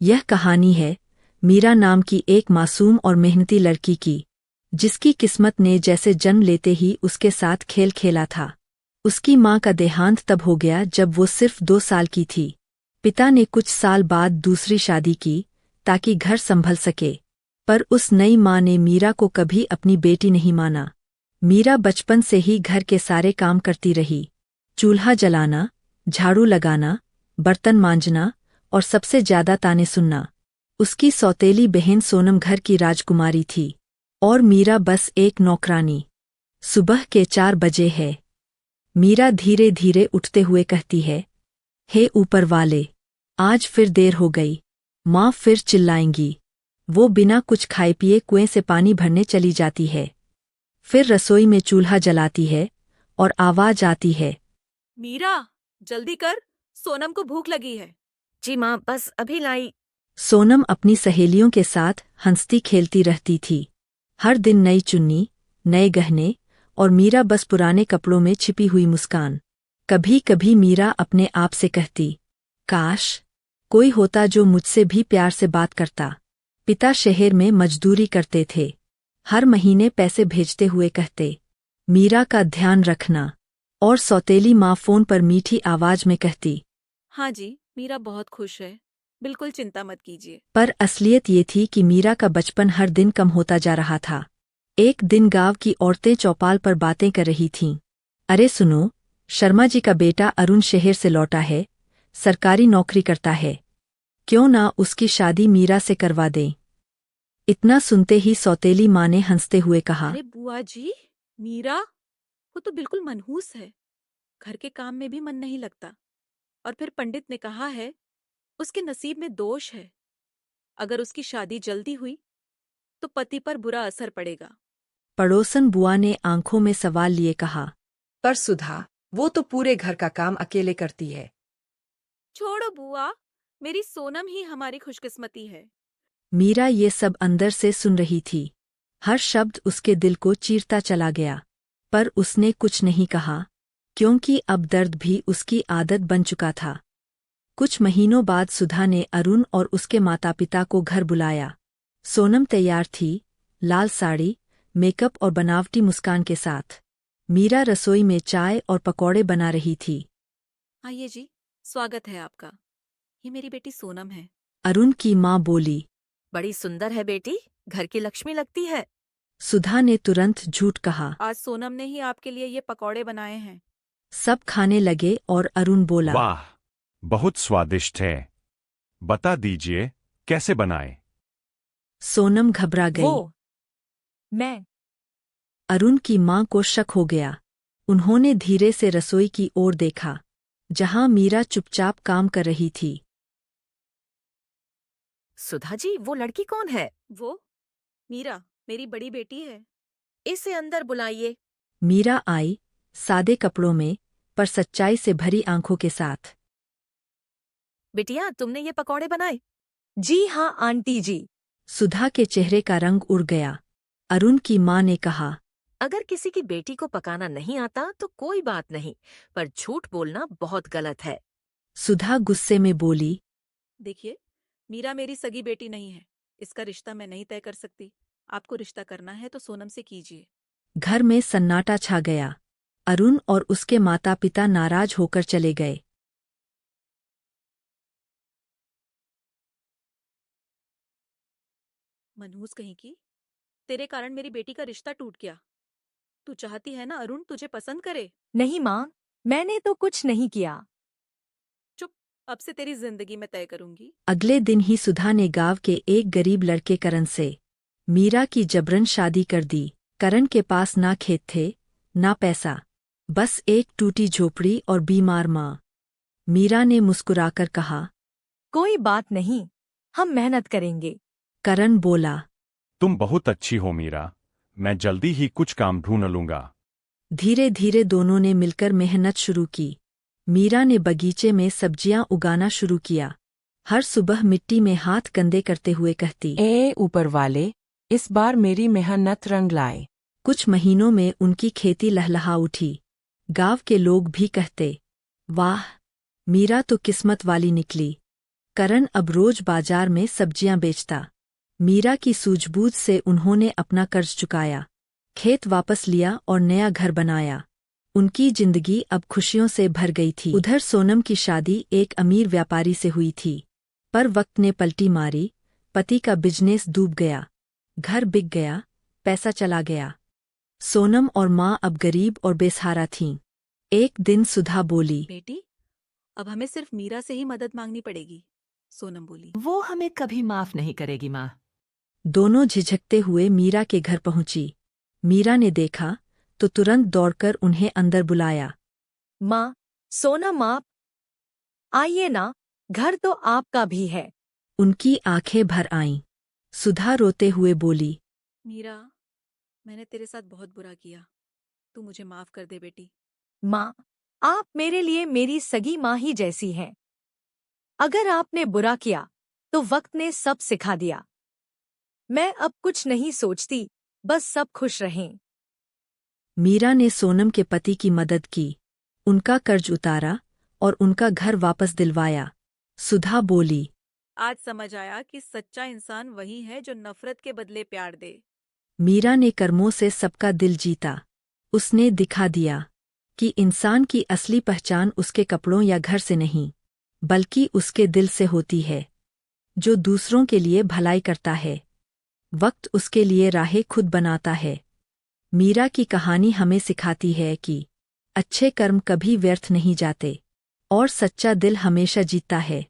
यह कहानी है मीरा नाम की एक मासूम और मेहनती लड़की की, जिसकी किस्मत ने जैसे जन्म लेते ही उसके साथ खेल खेला था। उसकी माँ का देहांत तब हो गया जब वो सिर्फ 2 साल की थी। पिता ने कुछ साल बाद दूसरी शादी की ताकि घर संभल सके, पर उस नई माँ ने मीरा को कभी अपनी बेटी नहीं माना। मीरा बचपन से ही घर के सारे काम करती रही, चूल्हा जलाना, झाड़ू लगाना, बर्तन मांजना और सबसे ज्यादा ताने सुनना। उसकी सौतेली बहन सोनम घर की राजकुमारी थी और मीरा बस एक नौकरानी। सुबह के 4 बजे है। मीरा धीरे धीरे उठते हुए कहती है, हे ऊपर वाले, आज फिर देर हो गई। माँ फिर चिल्लाएंगी। वो बिना कुछ खाए पिए कुएं से पानी भरने चली जाती है। फिर रसोई में चूल्हा जलाती है और आवाज आती है, मीरा, जल्दी कर, सोनम को भूख लगी है। जी माँ, बस अभी लाई। सोनम अपनी सहेलियों के साथ हंसती खेलती रहती थी। हर दिन नई चुन्नी, नए गहने और मीरा बस पुराने कपड़ों में छिपी हुई मुस्कान। कभी कभी मीरा अपने आप से कहती, काश कोई होता जो मुझसे भी प्यार से बात करता। पिता शहर में मजदूरी करते थे। हर महीने पैसे भेजते हुए कहते, मीरा का ध्यान रखना। और सौतेली माँ फोन पर मीठी आवाज में कहती, हाँ जी, मीरा बहुत खुश है, बिल्कुल चिंता मत कीजिए। पर असलियत ये थी कि मीरा का बचपन हर दिन कम होता जा रहा था। एक दिन गांव की औरतें चौपाल पर बातें कर रही थीं। अरे सुनो, शर्मा जी का बेटा अरुण शहर से लौटा है, सरकारी नौकरी करता है। क्यों ना उसकी शादी मीरा से करवा दें। इतना सुनते ही सौतेली माँ ने हंसते हुए कहा, अरे बुआ जी, मीरा, वो तो बिल्कुल मनहूस है, घर के काम में भी मन नहीं लगता। और फिर पंडित ने कहा है, उसके नसीब में दोष है। अगर उसकी शादी जल्दी हुई तो पति पर बुरा असर पड़ेगा। पड़ोसन बुआ ने आंखों में सवाल लिए कहा, पर सुधा, वो तो पूरे घर का काम अकेले करती है। छोड़ो बुआ, मेरी सोनम ही हमारी खुशकिस्मती है। मीरा ये सब अंदर से सुन रही थी। हर शब्द उसके दिल को चीरता चला गया, पर उसने कुछ नहीं कहा, क्योंकि अब दर्द भी उसकी आदत बन चुका था। कुछ महीनों बाद सुधा ने अरुण और उसके माता पिता को घर बुलाया। सोनम तैयार थी, लाल साड़ी, मेकअप और बनावटी मुस्कान के साथ। मीरा रसोई में चाय और पकौड़े बना रही थी। आइए जी, स्वागत है आपका। ये मेरी बेटी सोनम है। अरुण की माँ बोली। बड़ी सुंदर है बेटी, घर की लक्ष्मी लगती है। सुधा ने तुरंत झूठ कहा। आज सोनम ने ही आपके लिए ये पकौड़े बनाए हैं। सब खाने लगे और अरुण बोला, वाह, बहुत स्वादिष्ट है। बता दीजिए कैसे बनाएं? सोनम घबरा गई। वो मैं अरुण की माँ को शक हो गया। उन्होंने धीरे से रसोई की ओर देखा, जहां मीरा चुपचाप काम कर रही थी। सुधा जी, वो लड़की कौन है? वो मीरा, मेरी बड़ी बेटी है। इसे अंदर बुलाइए। मीरा आई, सादे कपड़ों में, पर सच्चाई से भरी आंखों के साथ। बिटिया, तुमने ये पकौड़े बनाए? जी हाँ आंटी जी। सुधा के चेहरे का रंग उड़ गया। अरुण की माँ ने कहा, अगर किसी की बेटी को पकाना नहीं आता तो कोई बात नहीं, पर झूठ बोलना बहुत गलत है। सुधा गुस्से में बोली, देखिए, मीरा मेरी सगी बेटी नहीं है। इसका रिश्ता मैं नहीं तय कर सकती। आपको रिश्ता करना है तो सोनम से कीजिए। घर में सन्नाटा छा गया। अरुण और उसके माता पिता नाराज होकर चले गए। मनहूस कहीं की, तेरे कारण मेरी बेटी का रिश्ता टूट गया। तू चाहती है ना अरुण तुझे पसंद करे? नहीं माँ, मैंने तो कुछ नहीं किया। चुप, अब से तेरी जिंदगी मैं तय करूंगी। अगले दिन ही सुधा ने गांव के एक गरीब लड़के करण से मीरा की जबरन शादी कर दी। करण के पास ना खेत थे, ना पैसा, बस एक टूटी झोपड़ी और बीमार माँ। मीरा ने मुस्कुराकर कहा, कोई बात नहीं, हम मेहनत करेंगे। करण बोला। तुम बहुत अच्छी हो मीरा, मैं जल्दी ही कुछ काम ढूंढ लूंगा। धीरे धीरे दोनों ने मिलकर मेहनत शुरू की। मीरा ने बगीचे में सब्जियां उगाना शुरू किया। हर सुबह मिट्टी में हाथ गंदे करते हुए कहती, ए ऊपर वाले, इस बार मेरी मेहनत रंग लाए। कुछ महीनों में उनकी खेती लहलहा उठी। गांव के लोग भी कहते, वाह, मीरा तो किस्मत वाली निकली। करण अब रोज बाजार में सब्जियां बेचता। मीरा की सूझबूझ से उन्होंने अपना कर्ज चुकाया, खेत वापस लिया और नया घर बनाया। उनकी जिंदगी अब खुशियों से भर गई थी। उधर सोनम की शादी एक अमीर व्यापारी से हुई थी, पर वक्त ने पलटी मारी। पति का बिजनेस डूब गया, घर बिक गया, पैसा चला गया। सोनम और माँ अब गरीब और बेसहारा थीं। एक दिन सुधा बोली, बेटी, अब हमें सिर्फ मीरा से ही मदद मांगनी पड़ेगी। सोनम बोली। वो हमें कभी माफ नहीं करेगी माँ। दोनों झिझकते हुए मीरा के घर पहुंची। मीरा ने देखा तो तुरंत दौड़कर उन्हें अंदर बुलाया। माँ, सोनम आप आइए ना, घर तो आपका भी है। उनकी आंखें भर आईं। सुधा रोते हुए बोली, मीरा, मैंने तेरे साथ बहुत बुरा किया, तू मुझे माफ कर दे बेटी। माँ, आप मेरे लिए मेरी सगी माँ ही जैसी हैं। अगर आपने बुरा किया तो वक्त ने सब सिखा दिया। मैं अब कुछ नहीं सोचती, बस सब खुश रहें। मीरा ने सोनम के पति की मदद की, उनका कर्ज उतारा और उनका घर वापस दिलवाया। सुधा बोली, आज समझ आया कि सच्चा इंसान वही है जो नफरत के बदले प्यार दे। मीरा ने कर्मों से सबका दिल जीता। उसने दिखा दिया कि इंसान की असली पहचान उसके कपड़ों या घर से नहीं, बल्कि उसके दिल से होती है, जो दूसरों के लिए भलाई करता है। वक्त उसके लिए राहें खुद बनाता है। मीरा की कहानी हमें सिखाती है कि अच्छे कर्म कभी व्यर्थ नहीं जाते और सच्चा दिल हमेशा जीतता है।